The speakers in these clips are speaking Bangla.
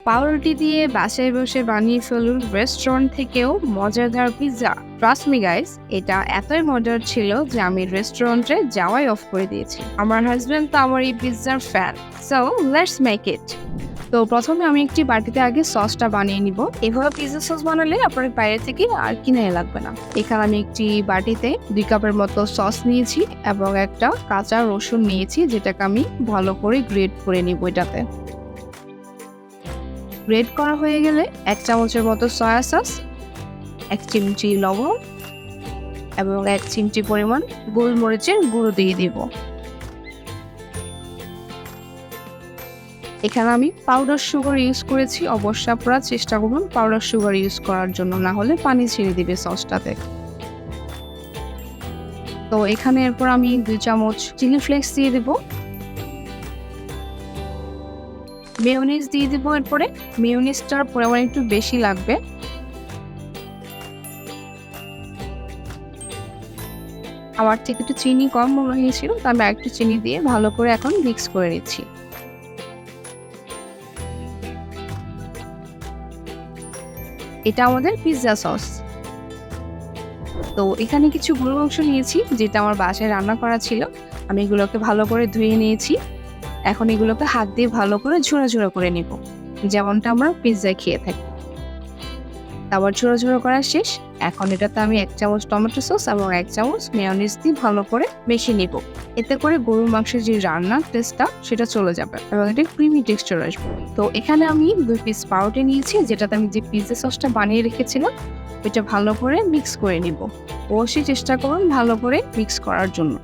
পাউরুটি দিয়ে বাসায় বসে বানিয়ে ফেলুন রেস্টুরেন্ট থেকেও মজাদার পিৎজা। ট্রাস্ট মি গাইস, এটা এতই মজার ছিল যে আমি রেস্টুরেন্টে যাওয়াই অফ করে দিয়েছি। আমার হাজবেন্ড তো আমার এই পিৎজার fan. So let's make it. তো প্রথমে আমি একটি বাটিতে আগে সসটা বানিয়ে নিব। এভাবে পিৎজা সস বানালে আপনার বাইরে থেকে আর কিনে লাগবে না। এখানে আমি একটি বাটিতে 2 কাপের মতো সস নিয়েছি এবং একটা কাঁচা রসুন নিয়েছি, যেটাকে আমি ভালো করে গ্রেট করে নিব। এটাতে গ্রেট করা হয়ে গেলে 1 চামচের মতো সয়া সস, 1 চিমটি লবণ এবং 1 চিমটি পরিমাণ গোলমরিচের গুঁড়ো দিয়ে দিব। এখানে আমি পাউডার সুগার ইউজ করেছি। অবশ্যই আপনারা চেষ্টা করুন পাউডার সুগার ইউজ করার জন্য, না হলে পানি ছেড়ে দিবে সসটাতে। তো এখানে এরপর আমি 2 চামচ চিলি ফ্লেক্স দিয়ে দেব, মেয়োনিজ দিয়ে দেব। এরপরে মেয়োনিজটার পরিমাণ একটু বেশি লাগবে। আমার থেকে একটু চিনি কম মনে হয়েছিল, তো আমি একটু চিনি দিয়ে ভালো করে এখন মিক্স করে নিচ্ছি। এটা আমাদের পিৎজা সস। তো এখানে কিছু গরুর মাংস নিয়েছি, যেটা আমার বাসায় রান্না করা ছিল। আমি এগুলোকে ভালো করে ধুয়ে নিয়েছি। এখন এগুলোকে হাত দিয়ে ভালো করে ঝুড়ো ঝুড়ো করে নিব, যেমনটা আমরা পিৎজায় খেয়ে থাকি। তারপর ঝুড়ো ঝুড়ো করা শেষ। এখন এটাতে আমি 1 চামচ টমেটো সস এবং 1 চামচ মেয়োনিজ দিয়ে ভালো করে মেখে নিব। এতে করে গরুর মাংসের যে রান্নার টেস্টটা সেটা চলে যাবে এবং এটা ক্রিমি টেক্সচার আসবে। তো এখানে আমি 2 পিস পাউরুটি নিয়েছি, যেটাতে আমি যে পিৎজা সসটা বানিয়ে রেখেছিলাম ওইটা ভালো করে মিক্স করে নিব। অবশ্যই চেষ্টা করুন ভালো করে মিক্স করার জন্য।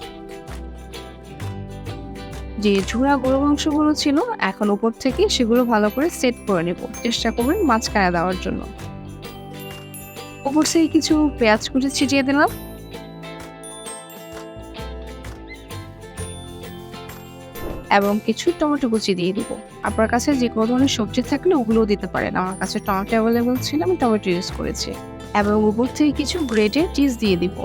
যে ঝুড়া গরুর মাংসগুলো ছিল, এখন উপর থেকে সেগুলো ভালো করে সেট করে নেব। চেষ্টা করবেন মাঝখানে দেওয়ার জন্য। উপর থেকে কিছু পেঁয়াজ কুচি ছিটিয়ে দিলাম এবং কিছু টমেটো কুচি দিয়ে দিব। আপনার কাছে যে কোনো ধরনের সবজি থাকলে ওগুলোও দিতে পারেন। আমার কাছে টমেটো অ্যাভেলেবল ছিল, আমি টমেটো ইউজ করেছি। এবং উপর থেকে কিছু গ্রেটেড চিজ দিয়ে দিব।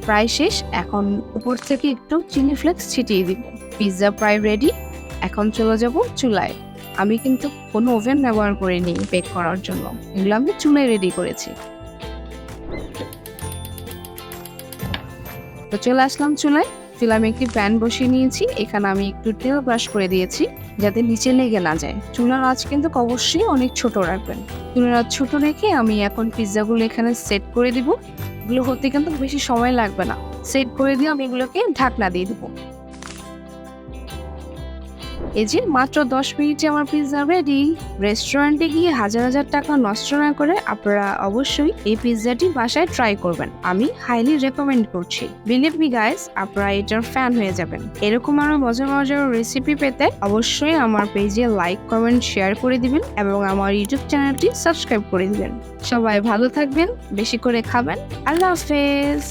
প্রায় শেষ। এখন উপর থেকে একটু চিলি ফ্লেক্স ছিটিয়ে দিব। পিৎজা প্রায় রেডি। এখন চলে যাব চুলায়। আমি কিন্তু কোনো ওভেন ব্যবহার করিনি বেক করার জন্য, এগুলো আমি চুলায় রেডি করেছি। তো চলে আসলাম চুলায়। চুলায় আমি একটি প্যান বসিয়ে নিয়েছি। এখানে আমি একটু তেল ব্রাশ করে দিয়েছি, যাতে নিচে লেগে না যায়। চুলার আঁচ কিন্তু অবশ্যই অনেক ছোট রাখবেন। চুলার আঁচ ছোট রেখে আমি এখন পিৎজাগুলো এখানে সেট করে দিব। এগুলো হতে কিন্তু বেশি সময় লাগবে না। সেট করে দিয়ে আমি এগুলোকে ঢাকনা দিয়ে দেবো। এই যে মাত্র 10 মিনিটে আমার পিৎজা রেডি। রেস্টুরেন্টে গিয়ে হাজার হাজার টাকা নষ্ট না করে আপনারা অবশ্যই এই পিৎজাটি বাসায় ট্রাই করবেন। আমি হাইলি রেকমেন্ড করছি। বিলিভ মি গাইস, আপনারা এটার ফ্যান হয়ে যাবেন। এরকম আরো মজার মজার রেসিপি পেতে অবশ্যই আমার পেজে লাইক, কমেন্ট, শেয়ার করে দিবেন এবং আমার ইউটিউব চ্যানেলটি সাবস্ক্রাইব করে দিবেন। সবাই ভালো থাকবেন, বেশি করে খাবেন। আল্লাহ হাফেজ।